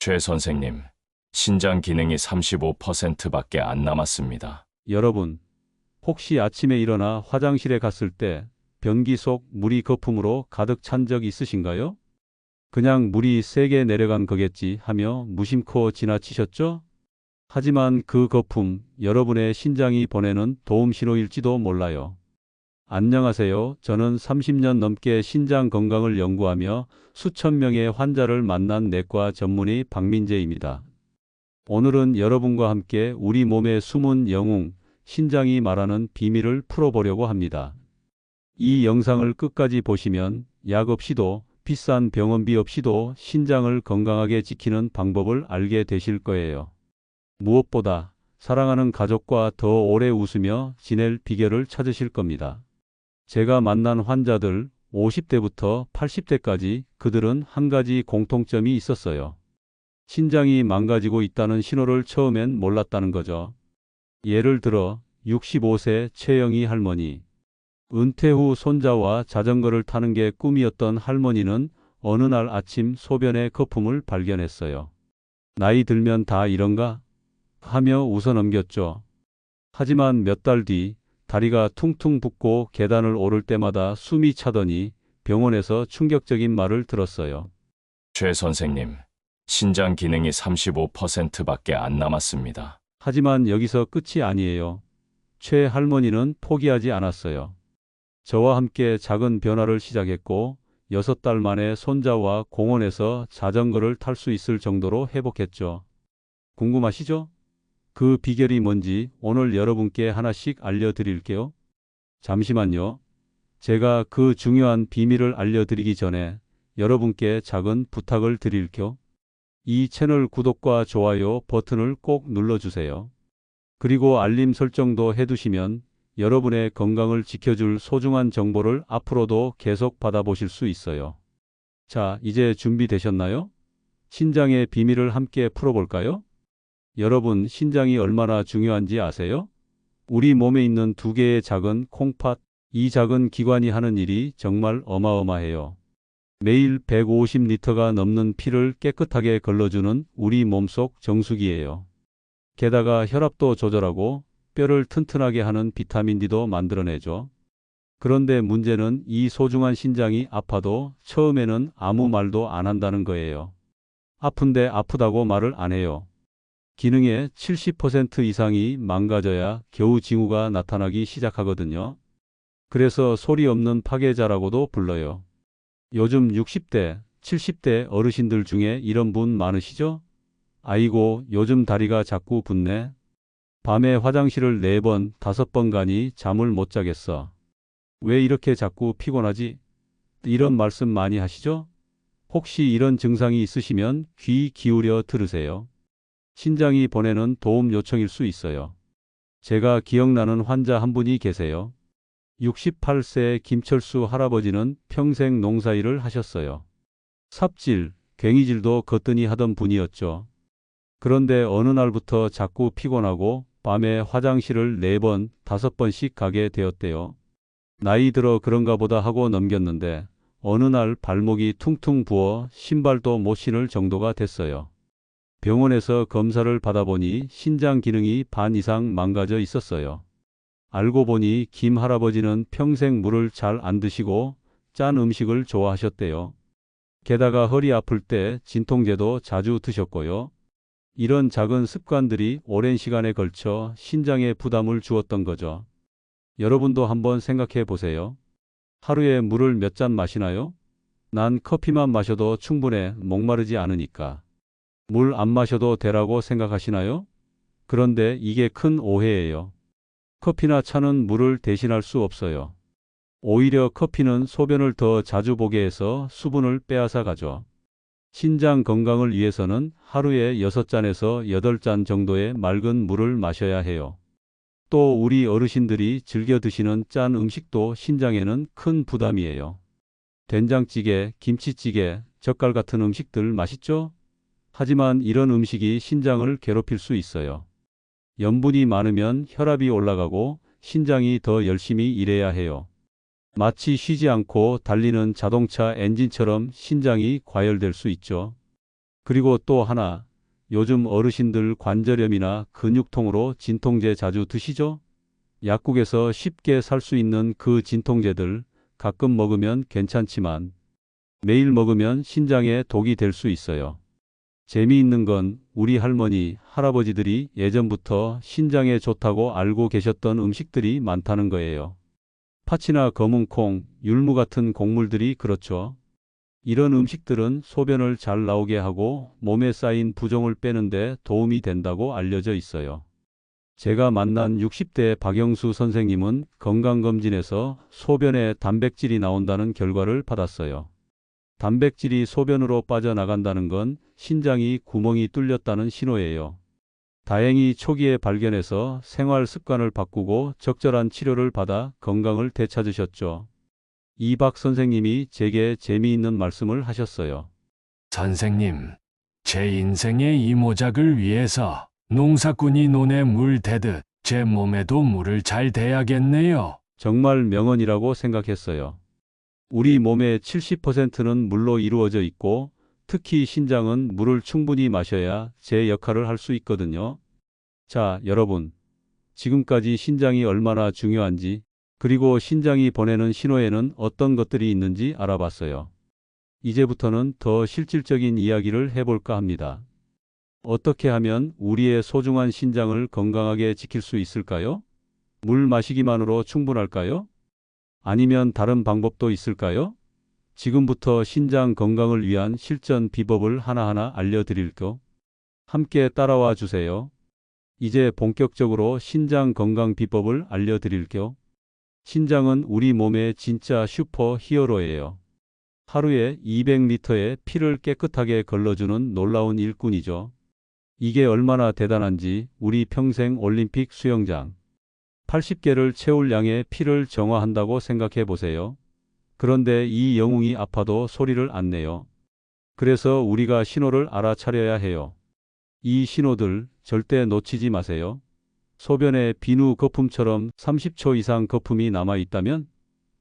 최 선생님, 신장 기능이 35%밖에 안 남았습니다. 여러분, 혹시 아침에 일어나 화장실에 갔을 때 변기 속 물이 거품으로 가득 찬 적 있으신가요? 그냥 물이 세게 내려간 거겠지 하며 무심코 지나치셨죠? 하지만 그 거품, 여러분의 신장이 보내는 도움 신호일지도 몰라요. 안녕하세요. 저는 30년 넘게 신장 건강을 연구하며 수천 명의 환자를 만난 내과 전문의 박민재입니다. 오늘은 여러분과 함께 우리 몸의 숨은 영웅, 신장이 말하는 비밀을 풀어보려고 합니다. 이 영상을 끝까지 보시면 약 없이도 비싼 병원비 없이도 신장을 건강하게 지키는 방법을 알게 되실 거예요. 무엇보다 사랑하는 가족과 더 오래 웃으며 지낼 비결을 찾으실 겁니다. 제가 만난 환자들 50대부터 80대까지 그들은 한 가지 공통점이 있었어요. 신장이 망가지고 있다는 신호를 처음엔 몰랐다는 거죠. 예를 들어 65세 최영희 할머니. 은퇴 후 손자와 자전거를 타는 게 꿈이었던 할머니는 어느 날 아침 소변에 거품을 발견했어요. 나이 들면 다 이런가? 하며 웃어 넘겼죠. 하지만 몇 달 뒤 다리가 퉁퉁 붓고 계단을 오를 때마다 숨이 차더니 병원에서 충격적인 말을 들었어요. 최 선생님, 신장 기능이 35%밖에 안 남았습니다. 하지만 여기서 끝이 아니에요. 최 할머니는 포기하지 않았어요. 저와 함께 작은 변화를 시작했고 6달 만에 손자와 공원에서 자전거를 탈 수 있을 정도로 회복했죠. 궁금하시죠? 그 비결이 뭔지 오늘 여러분께 하나씩 알려드릴게요. 잠시만요. 제가 그 중요한 비밀을 알려드리기 전에 여러분께 작은 부탁을 드릴게요. 이 채널 구독과 좋아요 버튼을 꼭 눌러주세요. 그리고 알림 설정도 해두시면 여러분의 건강을 지켜줄 소중한 정보를 앞으로도 계속 받아보실 수 있어요. 자, 이제 준비되셨나요? 신장의 비밀을 함께 풀어볼까요? 여러분, 신장이 얼마나 중요한지 아세요? 우리 몸에 있는 두 개의 작은 콩팥, 이 작은 기관이 하는 일이 정말 어마어마해요. 매일 150리터가 넘는 피를 깨끗하게 걸러주는 우리 몸속 정수기예요. 게다가 혈압도 조절하고 뼈를 튼튼하게 하는 비타민 D도 만들어내죠. 그런데 문제는 이 소중한 신장이 아파도 처음에는 아무 말도 안 한다는 거예요. 아픈데 아프다고 말을 안 해요. 기능의 70% 이상이 망가져야 겨우 징후가 나타나기 시작하거든요. 그래서 소리 없는 파괴자라고도 불러요. 요즘 60대, 70대 어르신들 중에 이런 분 많으시죠? 아이고, 요즘 다리가 자꾸 붓네. 밤에 화장실을 4번, 5번 가니 잠을 못 자겠어. 왜 이렇게 자꾸 피곤하지? 이런 말씀 많이 하시죠? 혹시 이런 증상이 있으시면 귀 기울여 들으세요. 신장이 보내는 도움 요청일 수 있어요. 제가 기억나는 환자 한 분이 계세요. 68세 김철수 할아버지는 평생 농사일을 하셨어요. 삽질, 괭이질도 거뜬히 하던 분이었죠. 그런데 어느 날부터 자꾸 피곤하고 밤에 화장실을 4번, 5번씩 가게 되었대요. 나이 들어 그런가 보다 하고 넘겼는데 어느 날 발목이 퉁퉁 부어 신발도 못 신을 정도가 됐어요. 병원에서 검사를 받아보니 신장 기능이 반 이상 망가져 있었어요. 알고 보니 김 할아버지는 평생 물을 잘 안 드시고 짠 음식을 좋아하셨대요. 게다가 허리 아플 때 진통제도 자주 드셨고요. 이런 작은 습관들이 오랜 시간에 걸쳐 신장에 부담을 주었던 거죠. 여러분도 한번 생각해 보세요. 하루에 물을 몇 잔 마시나요? 난 커피만 마셔도 충분해, 목마르지 않으니까. 물 안 마셔도 되라고 생각하시나요? 그런데 이게 큰 오해예요. 커피나 차는 물을 대신할 수 없어요. 오히려 커피는 소변을 더 자주 보게 해서 수분을 빼앗아 가죠. 신장 건강을 위해서는 하루에 6잔에서 8잔 정도의 맑은 물을 마셔야 해요. 또 우리 어르신들이 즐겨 드시는 짠 음식도 신장에는 큰 부담이에요. 된장찌개, 김치찌개, 젓갈 같은 음식들 맛있죠? 하지만 이런 음식이 신장을 괴롭힐 수 있어요. 염분이 많으면 혈압이 올라가고 신장이 더 열심히 일해야 해요. 마치 쉬지 않고 달리는 자동차 엔진처럼 신장이 과열될 수 있죠. 그리고 또 하나, 요즘 어르신들 관절염이나 근육통으로 진통제 자주 드시죠? 약국에서 쉽게 살 수 있는 그 진통제들 가끔 먹으면 괜찮지만 매일 먹으면 신장에 독이 될 수 있어요. 재미있는 건 우리 할머니, 할아버지들이 예전부터 신장에 좋다고 알고 계셨던 음식들이 많다는 거예요. 파치나 검은 콩, 율무 같은 곡물들이 그렇죠. 이런 음식들은 소변을 잘 나오게 하고 몸에 쌓인 부종을 빼는데 도움이 된다고 알려져 있어요. 제가 만난 60대 박영수 선생님은 건강검진에서 소변에 단백질이 나온다는 결과를 받았어요. 단백질이 소변으로 빠져나간다는 건 신장이 구멍이 뚫렸다는 신호예요. 다행히 초기에 발견해서 생활 습관을 바꾸고 적절한 치료를 받아 건강을 되찾으셨죠. 이 박 선생님이 제게 재미있는 말씀을 하셨어요. 선생님, 제 인생의 이모작을 위해서 농사꾼이 논에 물 대듯 제 몸에도 물을 잘 대야겠네요. 정말 명언이라고 생각했어요. 우리 몸의 70%는 물로 이루어져 있고 특히 신장은 물을 충분히 마셔야 제 역할을 할 수 있거든요. 자, 여러분. 지금까지 신장이 얼마나 중요한지, 그리고 신장이 보내는 신호에는 어떤 것들이 있는지 알아봤어요. 이제부터는 더 실질적인 이야기를 해볼까 합니다. 어떻게 하면 우리의 소중한 신장을 건강하게 지킬 수 있을까요? 물 마시기만으로 충분할까요? 아니면 다른 방법도 있을까요? 지금부터 신장 건강을 위한 실전 비법을 하나하나 알려드릴게요. 함께 따라와 주세요. 이제 본격적으로 신장 건강 비법을 알려드릴게요. 신장은 우리 몸의 진짜 슈퍼 히어로예요. 하루에 200리터의 피를 깨끗하게 걸러주는 놀라운 일꾼이죠. 이게 얼마나 대단한지 우리 평생 올림픽 수영장 80개를 채울 양의 피를 정화한다고 생각해 보세요. 그런데 이 영웅이 아파도 소리를 안 내요. 그래서 우리가 신호를 알아차려야 해요. 이 신호들 절대 놓치지 마세요. 소변에 비누 거품처럼 30초 이상 거품이 남아 있다면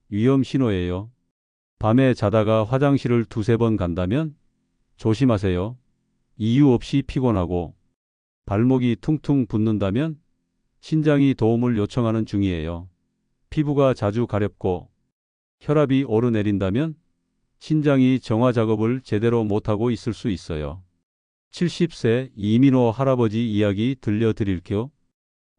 위험 신호예요. 밤에 자다가 화장실을 두세 번 간다면 조심하세요. 이유 없이 피곤하고 발목이 퉁퉁 붓는다면 신장이 도움을 요청하는 중이에요. 피부가 자주 가렵고 혈압이 오르내린다면 신장이 정화 작업을 제대로 못하고 있을 수 있어요. 70세 이민호 할아버지 이야기 들려드릴게요.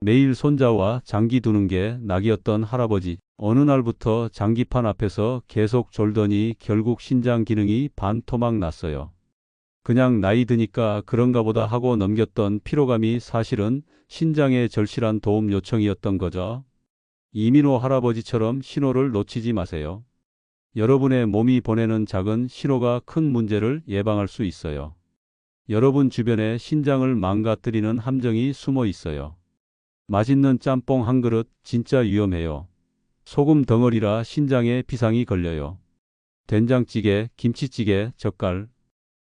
매일 손자와 장기 두는 게 낙이었던 할아버지. 어느 날부터 장기판 앞에서 계속 졸더니 결국 신장 기능이 반토막 났어요. 그냥 나이 드니까 그런가 보다 하고 넘겼던 피로감이 사실은 신장의 절실한 도움 요청이었던 거죠. 이민호 할아버지처럼 신호를 놓치지 마세요. 여러분의 몸이 보내는 작은 신호가 큰 문제를 예방할 수 있어요. 여러분 주변에 신장을 망가뜨리는 함정이 숨어 있어요. 맛있는 짬뽕 한 그릇 진짜 위험해요. 소금 덩어리라 신장에 비상이 걸려요. 된장찌개, 김치찌개, 젓갈.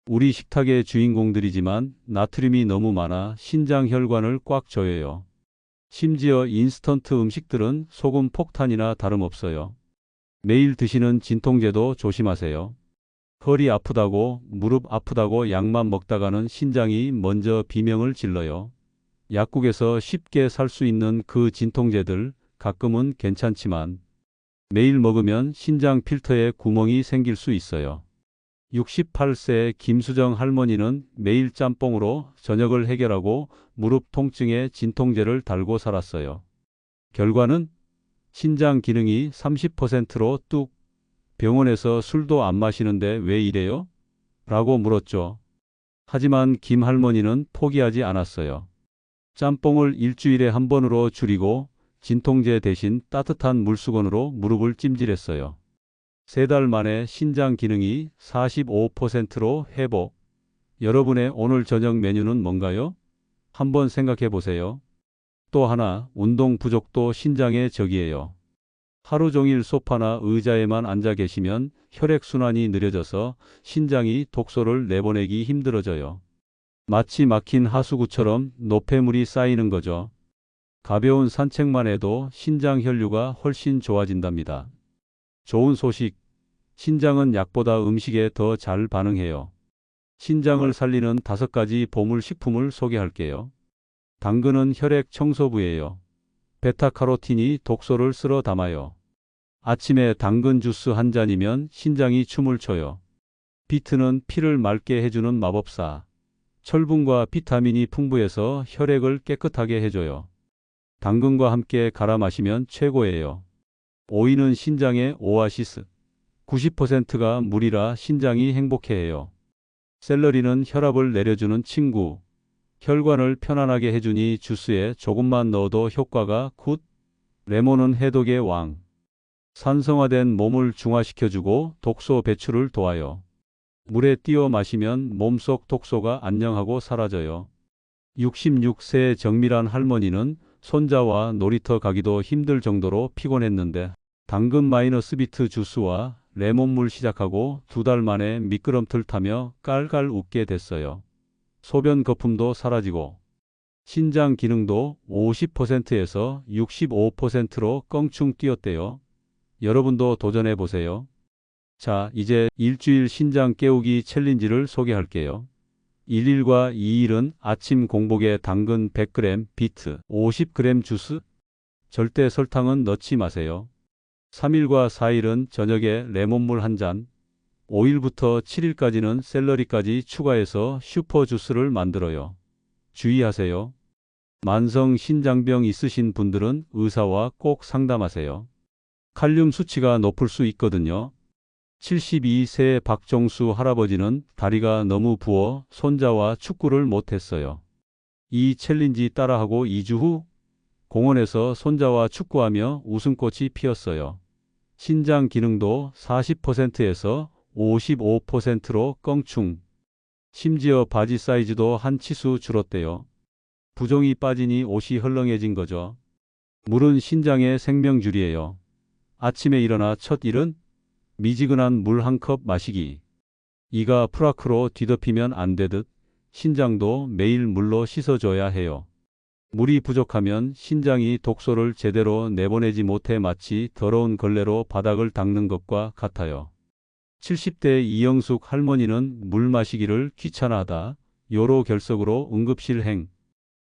우리 식탁의 주인공들이지만 나트륨이 너무 많아 신장 혈관을 꽉 조여요. 심지어 인스턴트 음식들은 소금 폭탄이나 다름없어요. 매일 드시는 진통제도 조심하세요. 허리 아프다고, 무릎 아프다고 약만 먹다가는 신장이 먼저 비명을 질러요. 약국에서 쉽게 살 수 있는 그 진통제들 가끔은 괜찮지만 매일 먹으면 신장 필터에 구멍이 생길 수 있어요. 68세 김수정 할머니는 매일 짬뽕으로 저녁을 해결하고 무릎 통증에 진통제를 달고 살았어요. 결과는 신장 기능이 30%로 뚝. 병원에서 술도 안 마시는데 왜 이래요? 라고 물었죠. 하지만 김 할머니는 포기하지 않았어요. 짬뽕을 일주일에 한 번으로 줄이고 진통제 대신 따뜻한 물수건으로 무릎을 찜질했어요. 3달 만에 신장 기능이 45%로 회복. 여러분의 오늘 저녁 메뉴는 뭔가요? 한번 생각해 보세요. 또 하나, 운동 부족도 신장의 적이에요. 하루 종일 소파나 의자에만 앉아 계시면 혈액순환이 느려져서 신장이 독소를 내보내기 힘들어져요. 마치 막힌 하수구처럼 노폐물이 쌓이는 거죠. 가벼운 산책만 해도 신장 혈류가 훨씬 좋아진답니다. 좋은 소식, 신장은 약보다 음식에 더 잘 반응해요. 신장을 살리는 5가지 보물 식품을 소개할게요. 당근은 혈액 청소부예요. 베타카로틴이 독소를 쓸어 담아요. 아침에 당근 주스 한 잔이면 신장이 춤을 춰요. 비트는 피를 맑게 해주는 마법사. 철분과 비타민이 풍부해서 혈액을 깨끗하게 해줘요. 당근과 함께 갈아 마시면 최고예요. 오이는 신장의 오아시스. 90%가 물이라 신장이 행복해해요. 샐러리는 혈압을 내려주는 친구. 혈관을 편안하게 해주니 주스에 조금만 넣어도 효과가 굿. 레몬은 해독의 왕. 산성화된 몸을 중화시켜주고 독소 배출을 도와요. 물에 띄워 마시면 몸속 독소가 안녕하고 사라져요. 66세의 정밀한 할머니는 손자와 놀이터 가기도 힘들 정도로 피곤했는데 당근 마이너스 비트 주스와 레몬물 시작하고 2달 만에 미끄럼틀 타며 깔깔 웃게 됐어요. 소변 거품도 사라지고 신장 기능도 50%에서 65%로 껑충 뛰었대요. 여러분도 도전해 보세요. 자, 이제 일주일 신장 깨우기 챌린지를 소개할게요. 1일과 2일은 아침 공복에 당근 100g, 비트 50g 주스. 절대 설탕은 넣지 마세요. 3일과 4일은 저녁에 레몬물 한 잔. 5일부터 7일까지는 샐러리까지 추가해서 슈퍼 주스를 만들어요. 주의하세요. 만성 신장병 있으신 분들은 의사와 꼭 상담하세요. 칼륨 수치가 높을 수 있거든요. 72세 박정수 할아버지는 다리가 너무 부어 손자와 축구를 못했어요. 이 챌린지 따라하고 2주 후 공원에서 손자와 축구하며 웃음꽃이 피었어요. 신장 기능도 40%에서 55%로 껑충. 심지어 바지 사이즈도 한 치수 줄었대요. 부종이 빠지니 옷이 헐렁해진 거죠. 물은 신장의 생명줄이에요. 아침에 일어나 첫 일은 미지근한 물 한 컵 마시기. 이가 프라크로 뒤덮이면 안 되듯 신장도 매일 물로 씻어줘야 해요. 물이 부족하면 신장이 독소를 제대로 내보내지 못해 마치 더러운 걸레로 바닥을 닦는 것과 같아요. 70대 이영숙 할머니는 물 마시기를 귀찮아하다 요로 결석으로 응급실 행.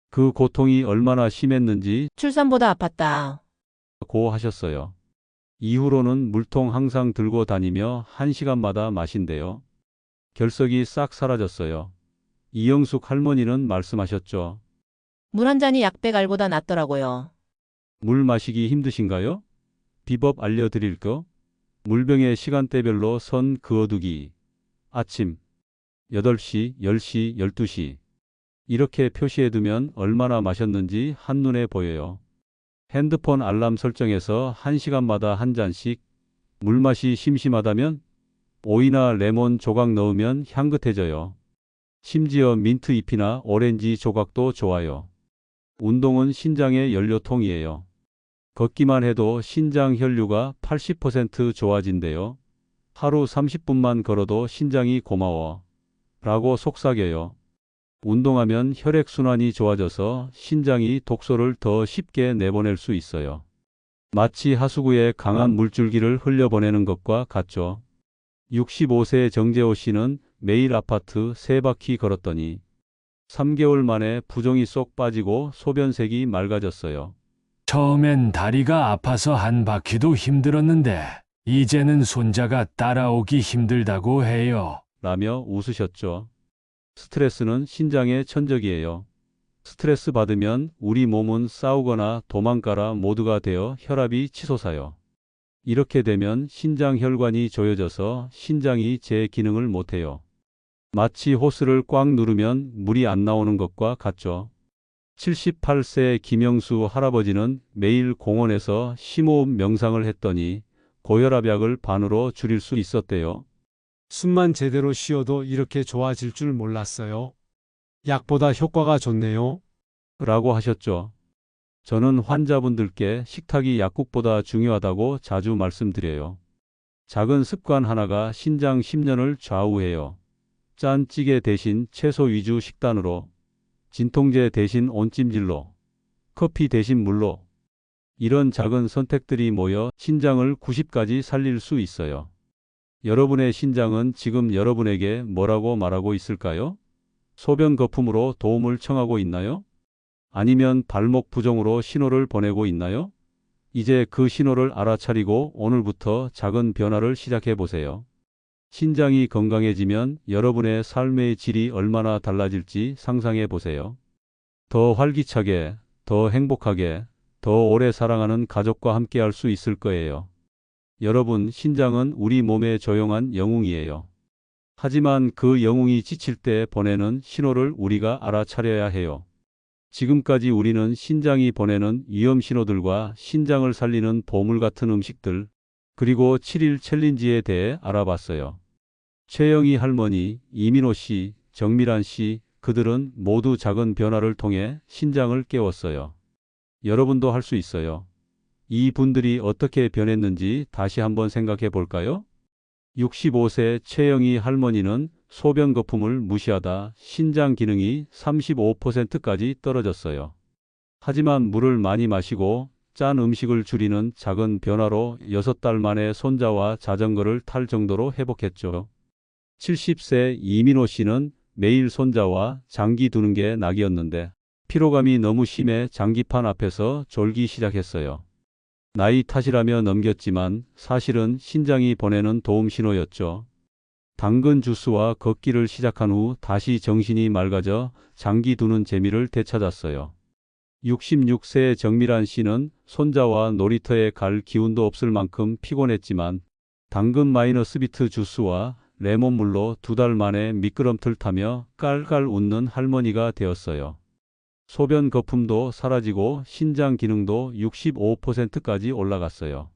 그 고통이 얼마나 심했는지 출산보다 아팠다. 고 하셨어요. 이후로는 물통 항상 들고 다니며 1시간마다 마신대요. 결석이 싹 사라졌어요. 이영숙 할머니는 말씀하셨죠. 물 한 잔이 약배갈보다 낫더라고요. 물 마시기 힘드신가요? 비법 알려드릴까? 물병에 시간대별로 선 그어두기. 아침 8시, 10시, 12시. 이렇게 표시해두면 얼마나 마셨는지 한눈에 보여요. 핸드폰 알람 설정해서 1시간마다 한 잔씩. 물맛이 심심하다면 오이나 레몬 조각 넣으면 향긋해져요. 심지어 민트 잎이나 오렌지 조각도 좋아요. 운동은 신장의 연료통이에요. 걷기만 해도 신장 혈류가 80% 좋아진대요. 하루 30분만 걸어도 신장이 고마워 라고 속삭여요. 운동하면 혈액순환이 좋아져서 신장이 독소를 더 쉽게 내보낼 수 있어요. 마치 하수구에 강한 물줄기를 흘려보내는 것과 같죠. 65세 정재호 씨는 매일 아파트 3바퀴 걸었더니 3개월 만에 부종이 쏙 빠지고 소변색이 맑아졌어요. 처음엔 다리가 아파서 한 바퀴도 힘들었는데 이제는 손자가 따라오기 힘들다고 해요. 라며 웃으셨죠. 스트레스는 신장의 천적이에요. 스트레스 받으면 우리 몸은 싸우거나 도망가라 모드가 되어 혈압이 치솟아요. 이렇게 되면 신장 혈관이 조여져서 신장이 제 기능을 못해요. 마치 호스를 꽉 누르면 물이 안 나오는 것과 같죠. 78세 김영수 할아버지는 매일 공원에서 심호흡 명상을 했더니 고혈압약을 반으로 줄일 수 있었대요. 숨만 제대로 쉬어도 이렇게 좋아질 줄 몰랐어요. 약보다 효과가 좋네요. 라고 하셨죠. 저는 환자분들께 식탁이 약국보다 중요하다고 자주 말씀드려요. 작은 습관 하나가 신장 10년을 좌우해요. 짠 찌개 대신 채소 위주 식단으로, 진통제 대신 온찜질로, 커피 대신 물로. 이런 작은 선택들이 모여 신장을 90까지 살릴 수 있어요. 여러분의 신장은 지금 여러분에게 뭐라고 말하고 있을까요? 소변 거품으로 도움을 청하고 있나요? 아니면 발목 부종으로 신호를 보내고 있나요? 이제 그 신호를 알아차리고 오늘부터 작은 변화를 시작해 보세요. 신장이 건강해지면 여러분의 삶의 질이 얼마나 달라질지 상상해 보세요. 더 활기차게, 더 행복하게, 더 오래 사랑하는 가족과 함께 할 수 있을 거예요. 여러분, 신장은 우리 몸의 조용한 영웅이에요. 하지만 그 영웅이 지칠 때 보내는 신호를 우리가 알아차려야 해요. 지금까지 우리는 신장이 보내는 위험 신호들과 신장을 살리는 보물 같은 음식들, 그리고 7일 챌린지에 대해 알아봤어요. 최영희 할머니, 이민호 씨, 정미란 씨, 그들은 모두 작은 변화를 통해 신장을 깨웠어요. 여러분도 할 수 있어요. 이 분들이 어떻게 변했는지 다시 한번 생각해 볼까요? 65세 최영희 할머니는 소변 거품을 무시하다 신장 기능이 35%까지 떨어졌어요. 하지만 물을 많이 마시고 짠 음식을 줄이는 작은 변화로 6달 만에 손자와 자전거를 탈 정도로 회복했죠. 70세 이민호 씨는 매일 손자와 장기 두는 게 낙이었는데 피로감이 너무 심해 장기판 앞에서 졸기 시작했어요. 나이 탓이라며 넘겼지만 사실은 신장이 보내는 도움 신호였죠. 당근 주스와 걷기를 시작한 후 다시 정신이 맑아져 장기 두는 재미를 되찾았어요. 66세 정미란 씨는 손자와 놀이터에 갈 기운도 없을 만큼 피곤했지만 당근 마이너스 비트 주스와 레몬물로 2달 만에 미끄럼틀 타며 깔깔 웃는 할머니가 되었어요. 소변 거품도 사라지고 신장 기능도 65%까지 올라갔어요.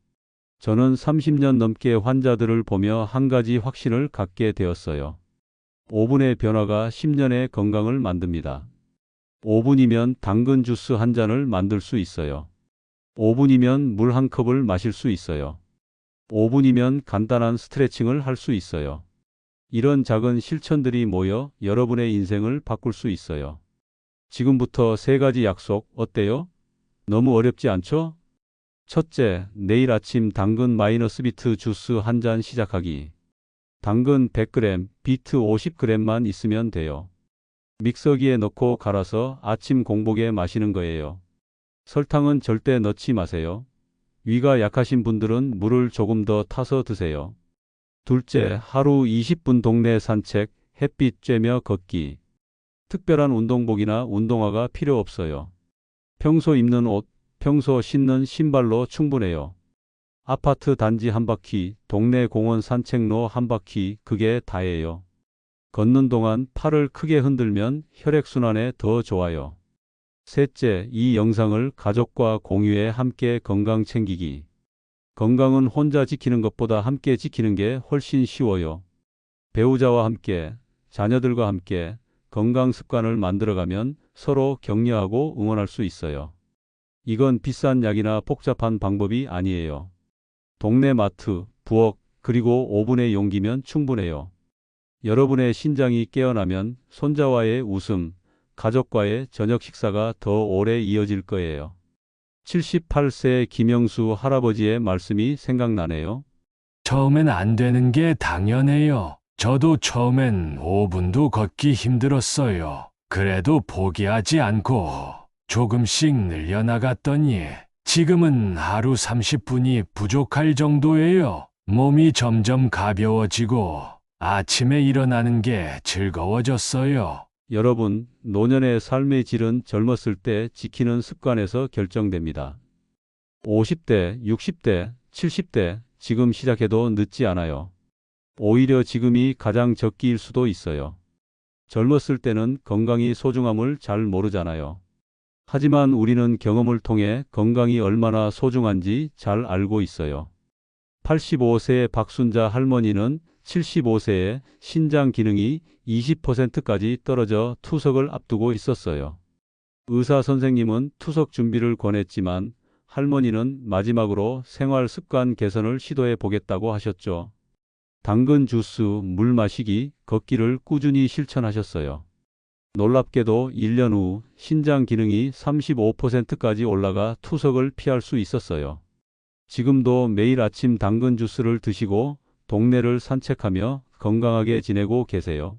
저는 30년 넘게 환자들을 보며 한 가지 확신을 갖게 되었어요. 5분의 변화가 10년의 건강을 만듭니다. 5분이면 당근 주스 한 잔을 만들 수 있어요. 5분이면 물 한 컵을 마실 수 있어요. 5분이면 간단한 스트레칭을 할 수 있어요. 이런 작은 실천들이 모여 여러분의 인생을 바꿀 수 있어요. 지금부터 3가지 약속 어때요? 너무 어렵지 않죠? 첫째, 내일 아침 당근 마이너스 비트 주스 한 잔 시작하기. 당근 100g, 비트 50g만 있으면 돼요. 믹서기에 넣고 갈아서 아침 공복에 마시는 거예요. 설탕은 절대 넣지 마세요. 위가 약하신 분들은 물을 조금 더 타서 드세요. 둘째, 하루 20분 동네 산책, 햇빛 쬐며 걷기. 특별한 운동복이나 운동화가 필요 없어요. 평소 입는 옷, 평소 신는 신발로 충분해요. 아파트 단지 한 바퀴, 동네 공원 산책로 한 바퀴, 그게 다예요. 걷는 동안 팔을 크게 흔들면 혈액순환에 더 좋아요. 셋째, 이 영상을 가족과 공유해 함께 건강 챙기기. 건강은 혼자 지키는 것보다 함께 지키는 게 훨씬 쉬워요. 배우자와 함께, 자녀들과 함께 건강 습관을 만들어가면 서로 격려하고 응원할 수 있어요. 이건 비싼 약이나 복잡한 방법이 아니에요. 동네 마트, 부엌, 그리고 5분의 용기면 충분해요. 여러분의 신장이 깨어나면 손자와의 웃음, 가족과의 저녁 식사가 더 오래 이어질 거예요. 78세 김영수 할아버지의 말씀이 생각나네요. 처음엔 안 되는 게 당연해요. 저도 처음엔 5분도 걷기 힘들었어요. 그래도 포기하지 않고 조금씩 늘려나갔더니 지금은 하루 30분이 부족할 정도예요. 몸이 점점 가벼워지고 아침에 일어나는 게 즐거워졌어요. 여러분, 노년의 삶의 질은 젊었을 때 지키는 습관에서 결정됩니다. 50대, 60대, 70대, 지금 시작해도 늦지 않아요. 오히려 지금이 가장 적기일 수도 있어요. 젊었을 때는 건강이 소중함을 잘 모르잖아요. 하지만 우리는 경험을 통해 건강이 얼마나 소중한지 잘 알고 있어요. 85세의 박순자 할머니는 75세에 신장 기능이 20%까지 떨어져 투석을 앞두고 있었어요. 의사 선생님은 투석 준비를 권했지만 할머니는 마지막으로 생활 습관 개선을 시도해 보겠다고 하셨죠. 당근 주스, 물 마시기, 걷기를 꾸준히 실천하셨어요. 놀랍게도 1년 후 신장 기능이 35%까지 올라가 투석을 피할 수 있었어요. 지금도 매일 아침 당근 주스를 드시고 동네를 산책하며 건강하게 지내고 계세요.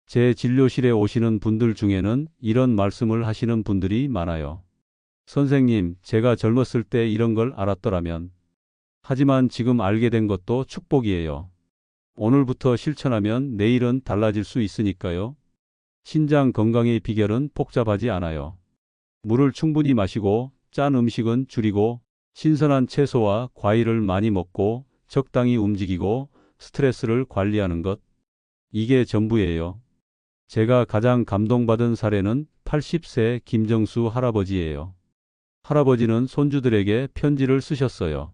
제 진료실에 오시는 분들 중에는 이런 말씀을 하시는 분들이 많아요. 선생님, 제가 젊었을 때 이런 걸 알았더라면. 하지만 지금 알게 된 것도 축복이에요. 오늘부터 실천하면 내일은 달라질 수 있으니까요. 신장 건강의 비결은 복잡하지 않아요. 물을 충분히 마시고 짠 음식은 줄이고 신선한 채소와 과일을 많이 먹고 적당히 움직이고 스트레스를 관리하는 것. 이게 전부예요. 제가 가장 감동받은 사례는 80세 김정수 할아버지예요. 할아버지는 손주들에게 편지를 쓰셨어요.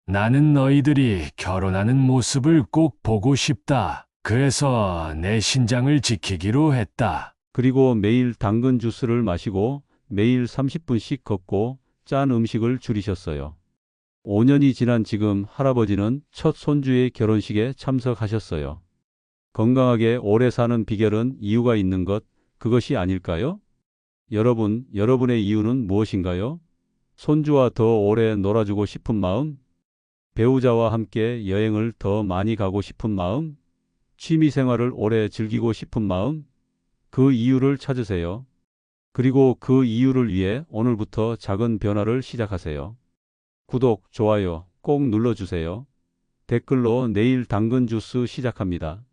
나는 너희들이 결혼하는 모습을 꼭 보고 싶다. 그래서 내 신장을 지키기로 했다. 그리고 매일 당근 주스를 마시고 매일 30분씩 걷고 짠 음식을 줄이셨어요. 5년이 지난 지금 할아버지는 첫 손주의 결혼식에 참석하셨어요. 건강하게 오래 사는 비결은 이유가 있는 것, 그것이 아닐까요? 여러분, 여러분의 이유는 무엇인가요? 손주와 더 오래 놀아주고 싶은 마음? 배우자와 함께 여행을 더 많이 가고 싶은 마음? 취미 생활을 오래 즐기고 싶은 마음? 그 이유를 찾으세요. 그리고 그 이유를 위해 오늘부터 작은 변화를 시작하세요. 구독, 좋아요 꼭 눌러주세요. 댓글로 내일 당근 주스 시작합니다.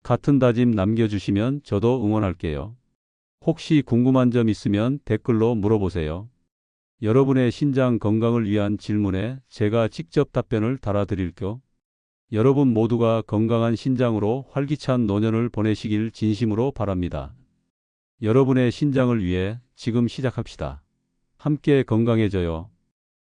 같은 다짐 남겨주시면 저도 응원할게요. 혹시 궁금한 점 있으면 댓글로 물어보세요. 여러분의 신장 건강을 위한 질문에 제가 직접 답변을 달아드릴게요. 여러분 모두가 건강한 신장으로 활기찬 노년을 보내시길 진심으로 바랍니다. 여러분의 신장을 위해 지금 시작합시다. 함께 건강해져요.